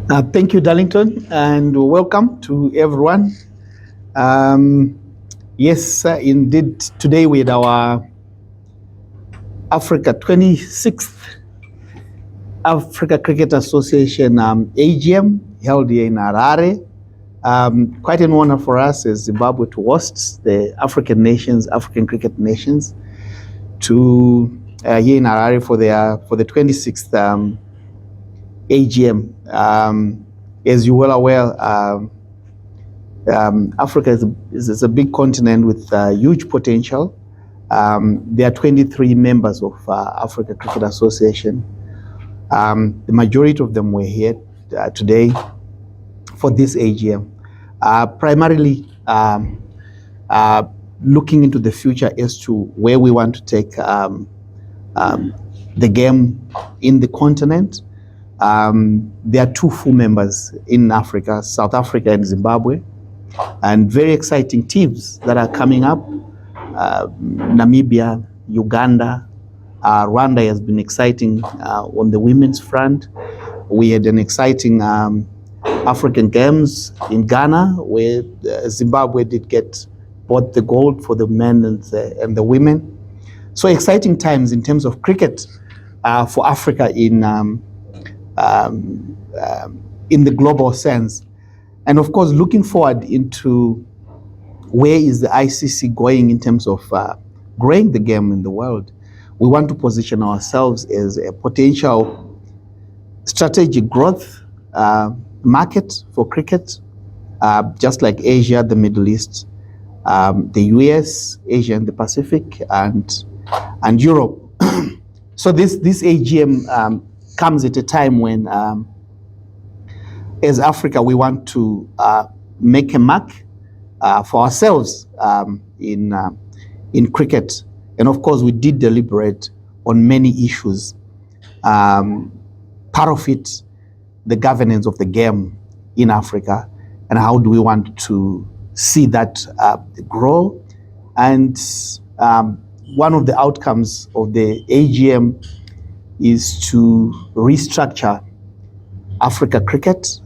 Thank you, Darlington, and welcome to everyone. Um, yes, indeed, today with our Africa 26th Africa Cricket Association AGM held here in Harare. Quite an honor for us as Zimbabwe to host the African cricket nations, to here in Harare for the 26th AGM. As you're well aware, Africa is a big continent with huge potential. There are 23 members of Africa Cricket Association. The majority of them were here today for this AGM, primarily looking into the future as to where we want to take the game in the continent. There are two full members in Africa, South Africa and Zimbabwe, and very exciting teams that are coming up. Namibia, Uganda, Rwanda has been exciting on the women's front. We had an exciting African Games in Ghana, where Zimbabwe did get both the gold for the men and the women. So exciting times in terms of cricket for Africa in the global sense. And of course, looking forward into where is the ICC going in terms of growing the game in the world. We want to position ourselves as a potential strategic growth market for cricket, just like Asia, the Middle East, the US, Asia and the Pacific, and Europe. So this AGM comes at a time when, as Africa, we want to make a mark for ourselves in cricket. And of course, we did deliberate on many issues. Part of it, the governance of the game in Africa, and how do we want to see that grow. And one of the outcomes of the AGM is to restructure Africa cricket,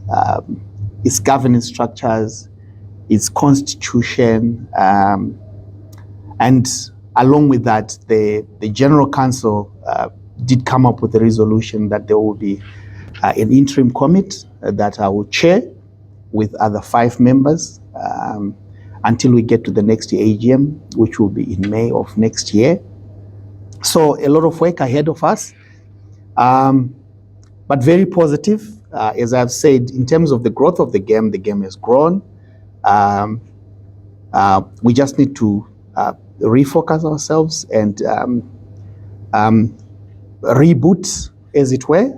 its governance structures, its constitution, and along with that, the General Council did come up with a resolution that there will be an interim committee that I will chair with other 5 members until we get to the next AGM, which will be in May of next year. So a lot of work ahead of us, but very positive. As I've said, in terms of the growth of the game has grown. We just need to refocus ourselves and reboot, as it were,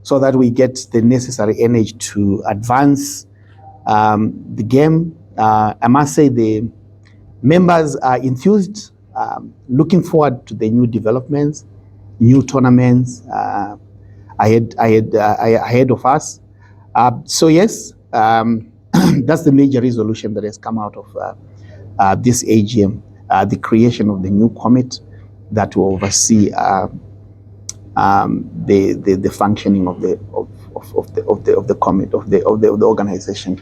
so that we get the necessary energy to advance the game. I must say the members are enthused, looking forward to the new developments, new tournaments ahead of us. So yes, that's the major resolution that has come out of this AGM, the creation of the new committee that will oversee the functioning of the committee of the organization.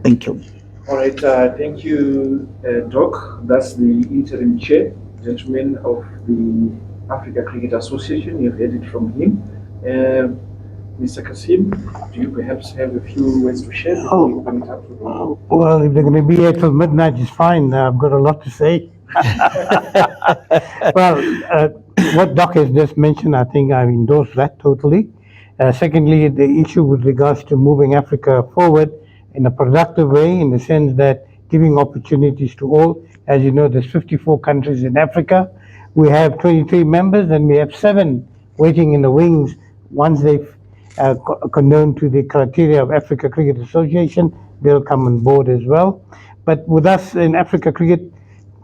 Thank you. All right, thank you, Doc. That's the interim chair, gentleman of the Africa Cricket Association. You've heard it from him. Mr. Kasim, do you perhaps have a few words to share before we open it up to the... Well, if they're going to be here till midnight, it's fine. I've got a lot to say. Well, what Doc has just mentioned, I think I endorse that totally. Secondly, the issue with regards to moving Africa forward in a productive way, in the sense that giving opportunities to all. As you know, there's 54 countries in Africa. We have 23 members, and we have 7 waiting in the wings. Once they've known to the criteria of Africa Cricket Association, they'll come on board as well. But with us in Africa cricket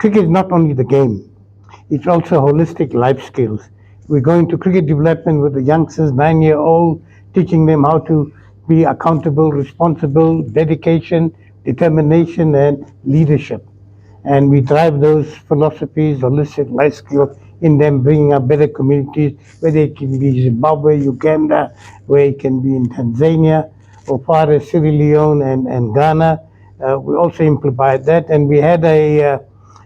is not only the game, it's also holistic life skills. We're going to cricket development with the youngsters, 9-year-old, teaching them how to be accountable, responsible, dedication, determination, and leadership. And we drive those philosophies, holistic life skills, in them bringing up better communities, whether it can be Zimbabwe, Uganda, where it can be in Tanzania, or far as Sierra Leone and Ghana. We also implemented that, and we had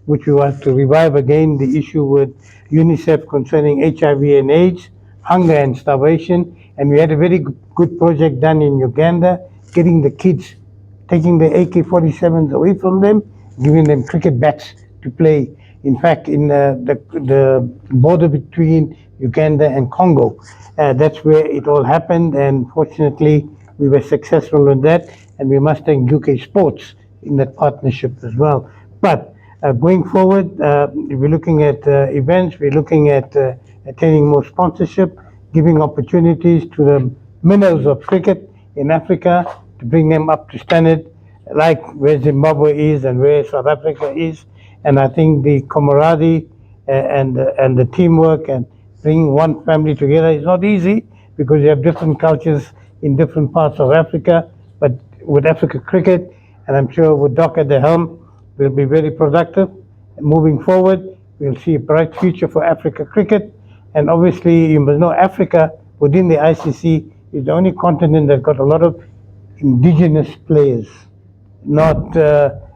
which we want to revive again, the issue with UNICEF concerning HIV and AIDS, hunger and starvation, and we had a very good project done in Uganda, getting the kids, taking the AK-47s away from them, giving them cricket bats to play. In fact, in the border between Uganda and Congo, that's where it all happened, and fortunately, we were successful in that, and we must thank UK Sports in that partnership as well. But going forward, we're looking at events, we're looking at attaining more sponsorship, giving opportunities to the minnows of cricket in Africa to bring them up to standard, like where Zimbabwe is and where South Africa is. And I think the camaraderie and the teamwork and bringing one family together is not easy because you have different cultures in different parts of Africa. But with Africa Cricket, and I'm sure with Doc at the helm, we'll be very productive. Moving forward, we'll see a bright future for Africa Cricket. And obviously, you must know Africa within the ICC is the only continent that got a lot of indigenous players, not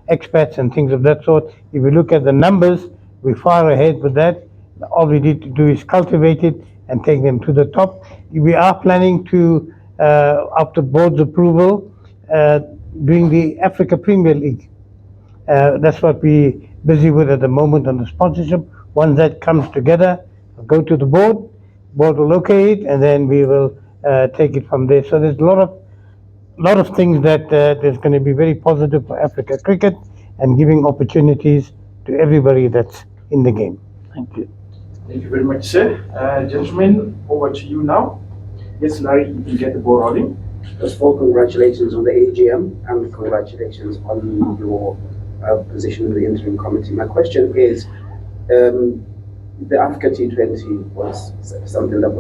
expats and things of that sort. If you look at the numbers, we're far ahead with that. All we need to do is cultivate it and take them to the top. We are planning to, after board's approval, doing the Africa Premier League. That's what we're busy with at the moment on the sponsorship. Once that comes together, I'll go to the board will locate it, and then we will take it from there. So there's a lot of things that is going to be very positive for Africa Cricket and giving opportunities to everybody that's in the game. Thank you. Thank you very much, sir. Gentlemen, over to you now. Yes, Larry, you can get the ball rolling. First of all, congratulations on the AGM and congratulations on your position in the interim committee. My question is, the Africa T20 was something that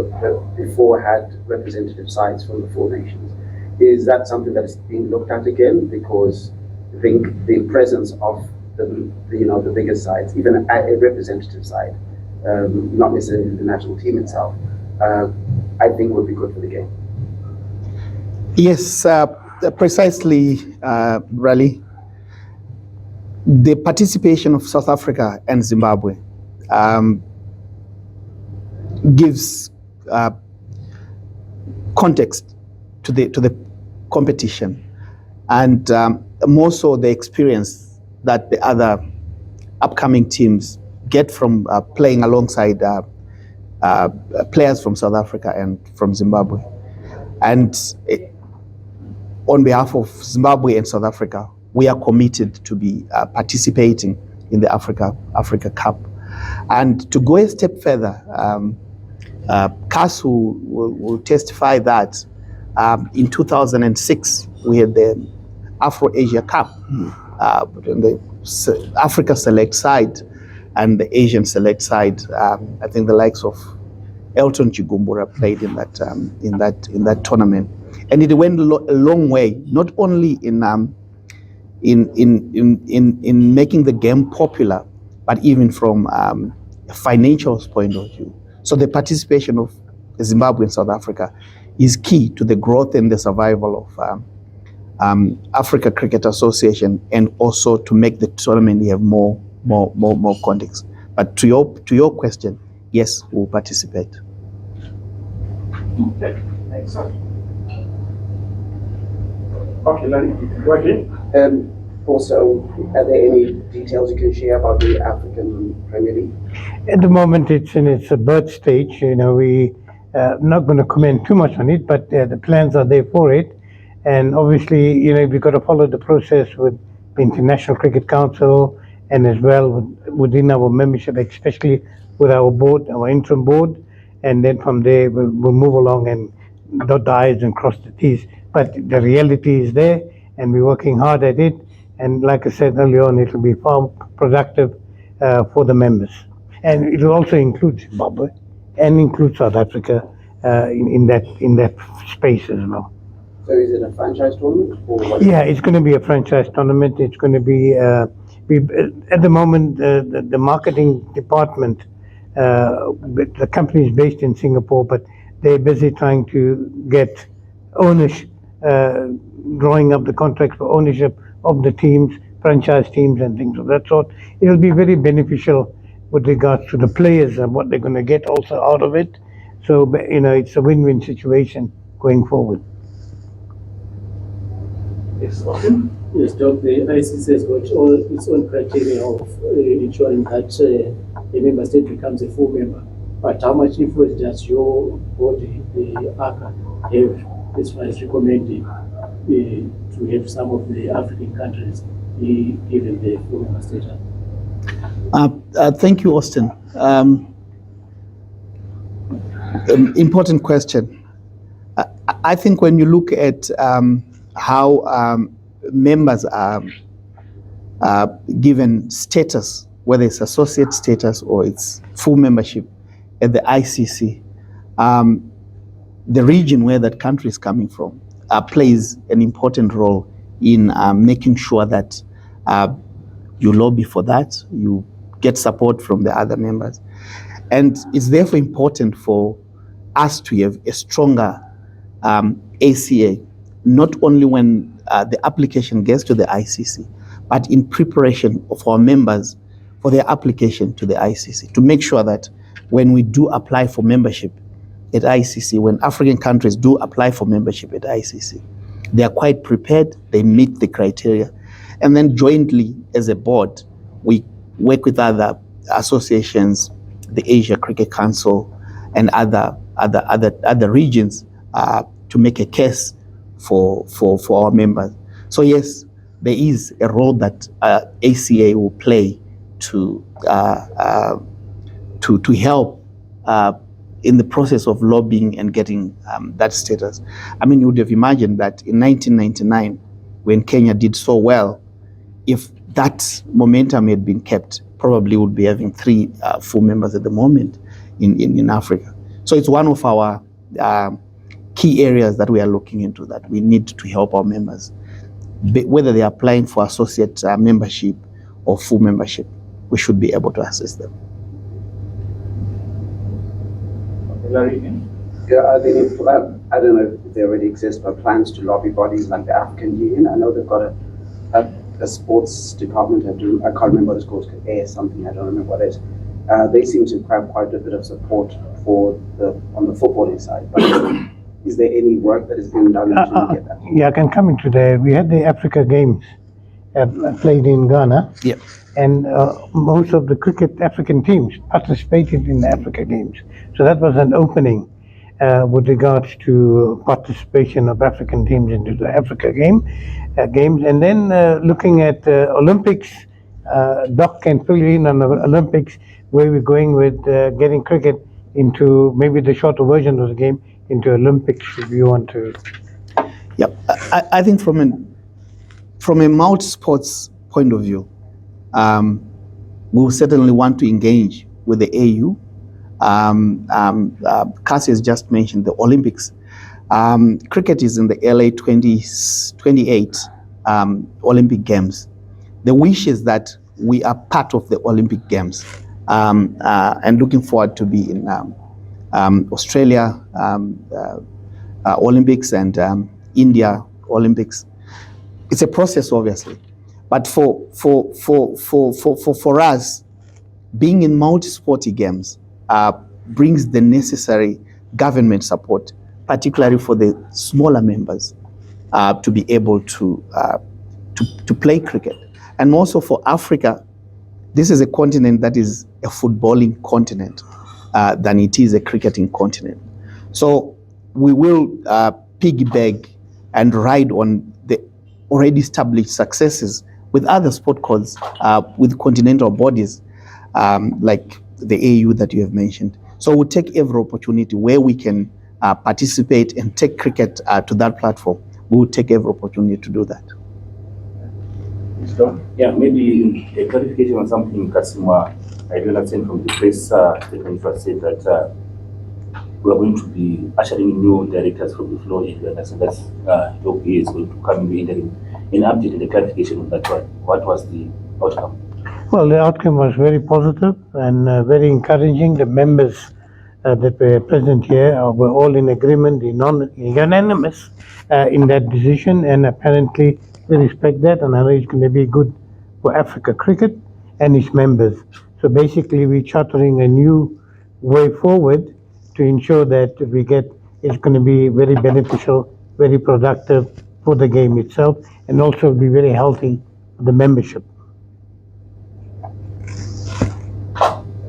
before had representative sides from the 4 nations. Is that something that is being looked at again? Because I think the presence of the bigger sides, even a representative side, not necessarily the national team itself, I think would be good for the game. Yes, precisely, Raleigh. The participation of South Africa and Zimbabwe gives context to the competition, and more so the experience that the other upcoming teams get from playing alongside players from South Africa and from Zimbabwe. And on behalf of Zimbabwe and South Africa, we are committed to be participating in the Africa Cup. And to go a step further, Kasu will testify that in 2006, we had the Afro-Asia Cup, between the Africa Select side and the Asian Select side. I think the likes of Elton Chigumbura played in that tournament, and it went a long way, not only in making the game popular, but even from a financial point of view. So the participation of Zimbabwe and South Africa is key to the growth and the survival of Africa Cricket Association, and also to make the tournament have more context. But to your question, yes, we'll participate. Okay, excellent. Okay, Larry, go ahead. Also, are there any details you can share about the African Premier League? At the moment, it's in its birth stage. We not going to comment too much on it, but the plans are there for it. And obviously, we've got to follow the process with the International Cricket Council, and as well within our membership, especially with our board, our interim board. And then from there, we'll move along and dot the I's and cross the T's. But the reality is there, and we're working hard at it. And like I said earlier on, it will be far productive for the members. And it will also include Zimbabwe and include South Africa in that space as well. So is it a franchise tournament? Or what? Yeah, it's going to be a franchise tournament. It's going to be, at the moment, the marketing department but the company is based in Singapore, but they're busy trying to get ownership, drawing up the contracts for ownership of the teams, franchise teams, and things of that sort. It'll be very beneficial with regards to the players and what they're going to get also out of it. So, it's a win-win situation going forward. Yes, Austin? Yes, Doc, the ICC has got all its own criteria of ensuring that a member state becomes a full member. But how much influence does your body, the ACA, have as far as recommending to have some of the African countries be given the full member status? Thank you, Austin. Important question. I think when you look at how members are given status, whether it's associate status or it's full membership at the ICC, the region where that country is coming from plays an important role in making sure that you lobby for that, you get support from the other members. And it's therefore important for us to have a stronger ACA, not only when the application gets to the ICC, but in preparation of our members for their application to the ICC, to make sure that when we do apply for membership at ICC, when African countries do apply for membership at ICC, they are quite prepared, they meet the criteria, and then jointly as a board, we work with other associations, the Asia Cricket Council, and other regions to make a case for our members. So yes, there is a role that ACA will play to help in the process of lobbying and getting that status. I mean, you would have imagined that in 1999, when Kenya did so well, if that momentum had been kept, probably would be having 3 full members at the moment in Africa. So it's one of our key areas that we are looking into, that we need to help our members, whether they are applying for associate membership or full membership, we should be able to assist them. Larry? Yeah, I don't know if there already exist, but plans to lobby bodies like the African Union. I know they've got a sports department. I can't remember what it's called, Air something, I don't remember what it is. They seem to have quite a bit of support on the footballing side. But is there any work that is being done to get that? Yeah, I can come into there. We had the Africa Games played in Ghana. Yeah. And most of the cricket African teams participated in the Africa Games. So that was an opening with regards to participation of African teams into the Africa Games. And then looking at Olympics, Doc can fill you in on the Olympics, where we're going with getting cricket into maybe the shorter version of the game into Olympics, if you want to. Yeah, I think from a multi-sports point of view, we will certainly want to engage with the AU. Cassie has just mentioned the Olympics. Cricket is in the LA 2028 Olympic Games. The wish is that we are part of the Olympic Games, and looking forward to be in Australia Olympics and India Olympics. It's a process, obviously, but for us, being in multi-sporty games brings the necessary government support, particularly for the smaller members, to be able to play cricket. And also for Africa, this is a continent that is a footballing continent than it is a cricketing continent. So we will piggyback and ride on the already established successes with other sport codes, with continental bodies like the AU that you have mentioned. So we'll take every opportunity where we can participate and take cricket to that platform. We will take every opportunity to do that. Yeah, maybe a clarification on something, Kasimwa. I do understand from the press statement you said that we are going to be ushering in new directors from the floor area, and that's Doc is going to come in the interim. An update and a clarification on that one. What was the outcome? Well, the outcome was very positive and very encouraging. The members that were present here were all in agreement, unanimous in that decision, and apparently we respect that, and I know it's going to be good for Africa cricket and its members. So basically, we're chartering a new way forward to ensure that it's going to be very beneficial, very productive for the game itself, and also be very healthy for the membership.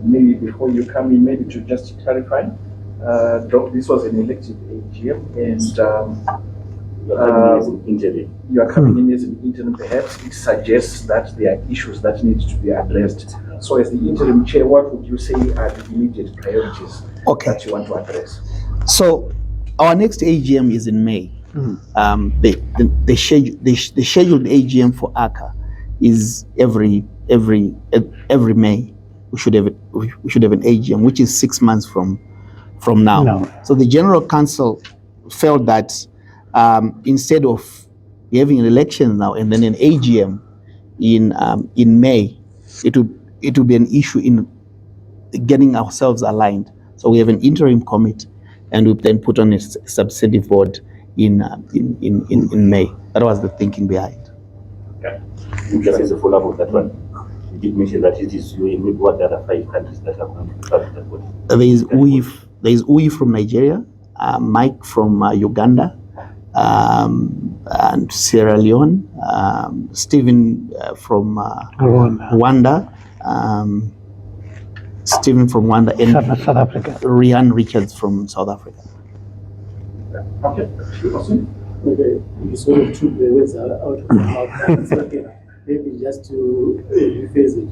Maybe before you come in, maybe to just clarify, Doc, this was an elected AGM, and You're coming in as an interim. you are coming in as an interim. Perhaps it suggests that there are issues that need to be addressed. So, as the interim chair, what would you say are the immediate priorities Okay. that you want to address? So our next AGM is in May. The scheduled AGM for ACA is every May. We should have an AGM, which is 6 months from now. No. So the General Council felt that instead of having an election now and then an AGM in May, it would be an issue in getting ourselves aligned. So we have an interim committee, and we then put on a substantive board in May. That was the thinking behind. Yeah. Just as a follow-up of that one, you did mention that it is you and maybe what the other 5 countries that are going to start that body. There is Uyi from Nigeria, Mike from Uganda, and Sierra Leone, Stephen from Rwanda, Stephen from Rwanda, and South Africa. Rian Richards from South Africa. Okay, awesome. Okay, you sort of took the words out of my mouth. Okay, maybe just to rephrase it.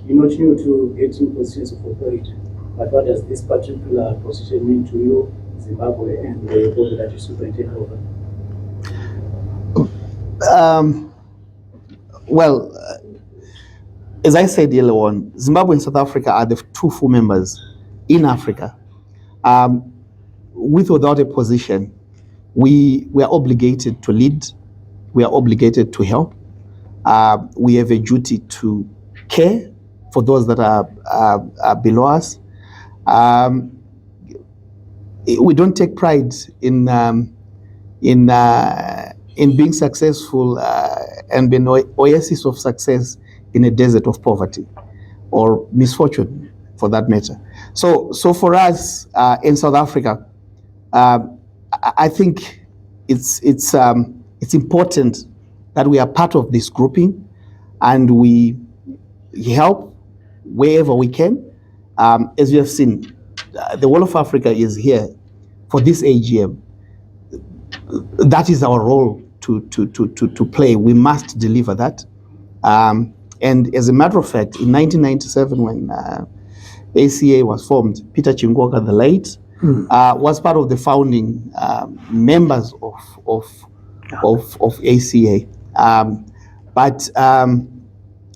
You're not new to getting positions of authority, but what does this particular position mean to you, Zimbabwe, and the body that you superintend over? As I said earlier on, Zimbabwe and South Africa are the 2 full members in Africa. With or without a position, we are obligated to lead, we are obligated to help. We have a duty to care for those that are below us. We don't take pride in being successful and being an oasis of success in a desert of poverty or misfortune, for that matter. So for us in South Africa, I think it's important that we are part of this grouping and we help wherever we can. As you have seen, the whole of Africa is here for this AGM. That is our role to play. We must deliver that. And as a matter of fact, in 1997, when ACA was formed, Peter Chingoka, the late, was part of the founding members of ACA. But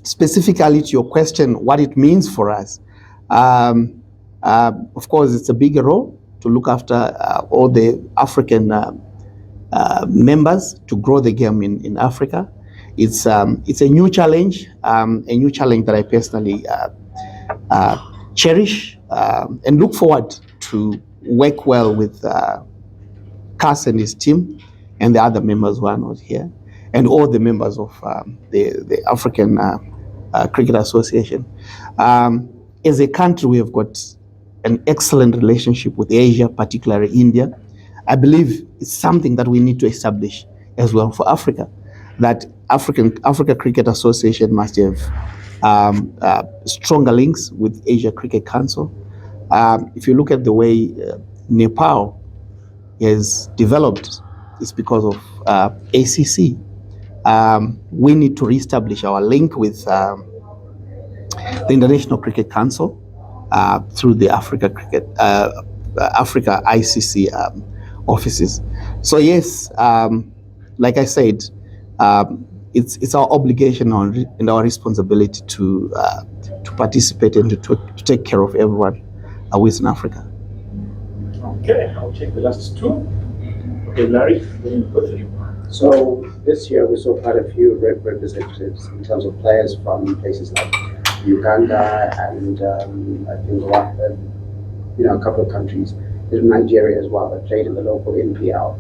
specifically to your question, what it means for us, of course, it's a bigger role to look after all the African members to grow the game in Africa. It's a new challenge that I personally cherish and look forward to work well with Cass and his team and the other members who are not here, and all the members of the African Cricket Association. As a country, we have got an excellent relationship with Asia, particularly India. I believe it's something that we need to establish as well for Africa, that Africa Cricket Association must have stronger links with Asia Cricket Council. If you look at the way Nepal is developed, it's because of ACC. We need to reestablish our link with the International Cricket Council through the Africa ICC offices. So yes, like I said, it's our obligation and our responsibility to participate and to take care of everyone within Africa. Okay, I'll take the last 2. Okay, Larry, then both of you. So this year we saw quite a few representatives in terms of players from places like Uganda and I think a couple of countries, there's Nigeria as well, that played in the local NPL.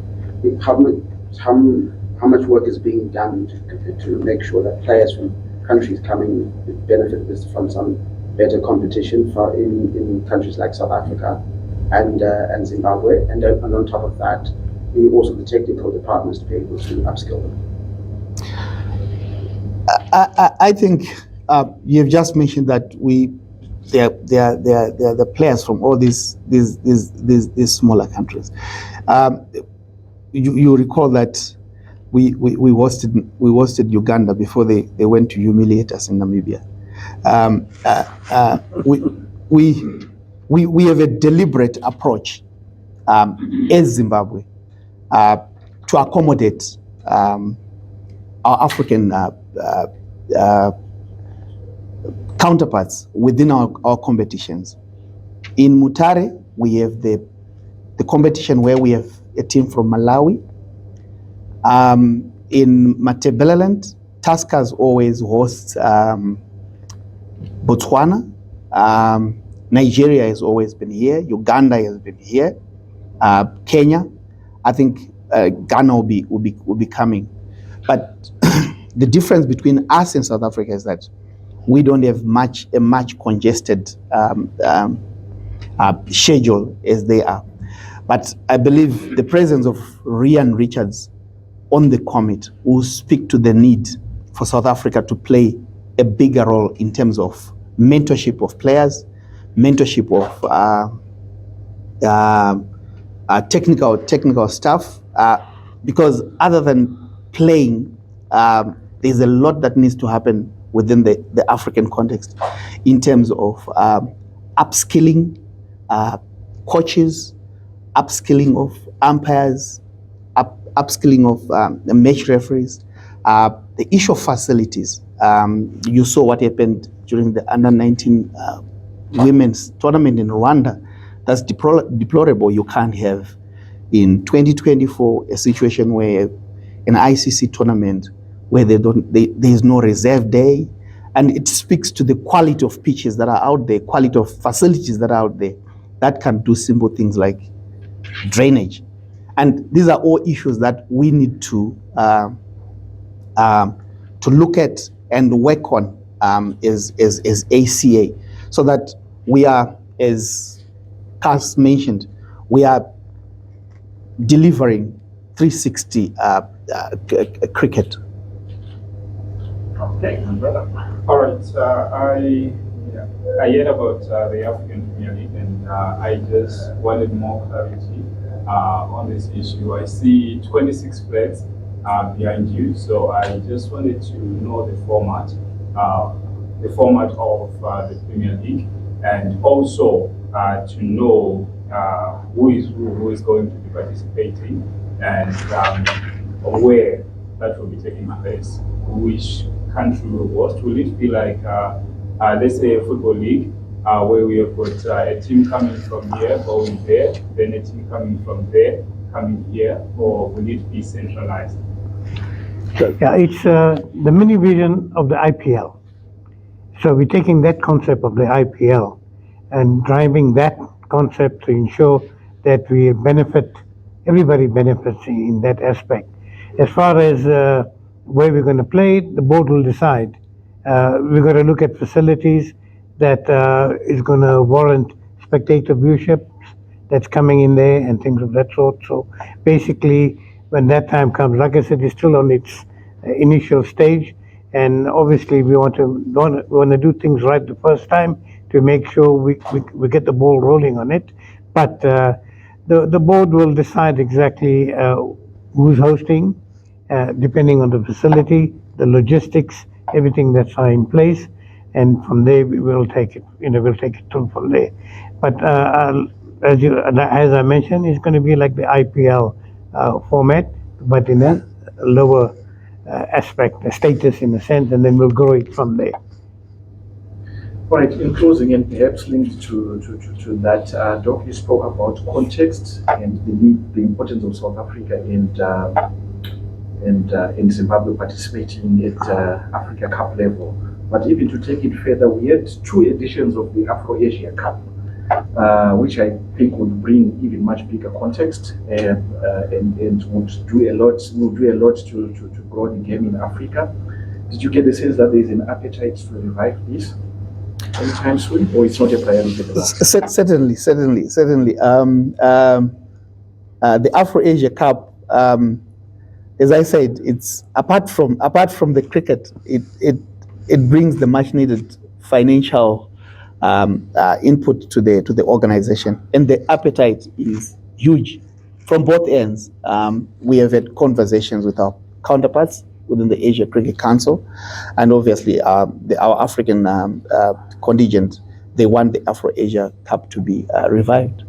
How much work is being done to make sure that players from countries coming benefit from some better competition in countries like South Africa and Zimbabwe, and on top of that, also the technical departments to be able to upskill them? I think you've just mentioned that they are the players from all these smaller countries. You recall that we hosted Uganda before they went to humiliate us in Namibia. We have a deliberate approach as Zimbabwe to accommodate our African counterparts within our competitions. In Mutare, we have the competition where we have a team from Malawi. In Matabeleland, Tuskers always hosts Botswana. Nigeria has always been here. Uganda has been here. Kenya, I think Ghana will be coming. But the difference between us and South Africa is that we don't have a much congested schedule as they are. But I believe the presence of Ryan Richards on the commit will speak to the need for South Africa to play a bigger role in terms of mentorship of players, mentorship of technical staff, because other than playing, there's a lot that needs to happen within the African context in terms of upskilling coaches, upskilling of umpires, upskilling of the match referees, the issue of facilities. You saw what happened during the under-19 women's tournament in Rwanda. That's deplorable. You can't have in 2024 a situation where an ICC tournament where there is no reserve day, and it speaks to the quality of pitches that are out there, quality of facilities that are out there that can do simple things like drainage. And these are all issues that we need to look at and work on as ACA, so that we are, as Cass mentioned, we are delivering 360 cricket. Okay. All right. I heard about the African Premier League, and I just wanted more clarity on this issue. I see 26 players behind you, so I just wanted to know the format of the Premier League, and also to know who is going to be participating, and where that will be taking place. Which country will host? Will it be like, let's say, a football league, where we have got a team coming from here, going there, then a team coming from there, coming here, or will it be centralized? Yeah, it's the mini vision of the IPL. So we're taking that concept of the IPL and driving that concept to ensure that we benefit, everybody benefits in that aspect. As far as where we're going to play, the board will decide. We're going to look at facilities that is going to warrant spectator viewership that's coming in there and things of that sort. So basically, when that time comes, like I said, it's still on its initial stage, and obviously we want to do things right the first time to make sure we get the ball rolling on it. But the board will decide exactly who's hosting, depending on the facility, the logistics, everything that's in place, and from there we'll take it. We'll take it from there. But as I mentioned, it's going to be like the IPL format, but in a lower aspect, a status in a sense, and then we'll grow it from there. Right, in closing, and perhaps linked to that, Doc, you spoke about context and the importance of South Africa and Zimbabwe participating at Africa Cup level. But even to take it further, we had 2 editions of the Afro-Asia Cup, which I think would bring even much bigger context and would do a lot to grow the game in Africa. Did you get the sense that there is an appetite to revive this anytime soon, or it's not a priority at the moment? Certainly. The Afro-Asia Cup, as I said, it's apart from the cricket, it brings the much needed financial input to the organization, and the appetite is huge from both ends. We have had conversations with our counterparts within the Asia Cricket Council, and obviously our African contingent, they want the Afro-Asia Cup to be revived.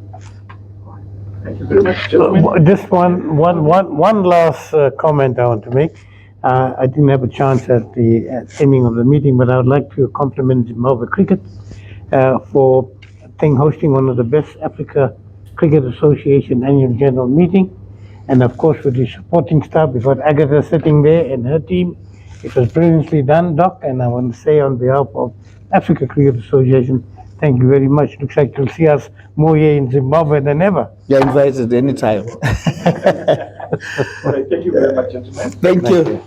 Thank you very much, gentlemen. Just one last comment I want to make. I didn't have a chance at the ending of the meeting, but I would like to compliment Zimbabwe Cricket for hosting one of the best Africa Cricket Association annual general meeting. And of course, with the supporting staff, we've got Agatha sitting there and her team. It was brilliantly done, Doc, and I want to say on behalf of Africa Cricket Association, thank you very much. Looks like you'll see us more here in Zimbabwe than ever. You're invited anytime. All right, thank you very much, gentlemen. Thank you.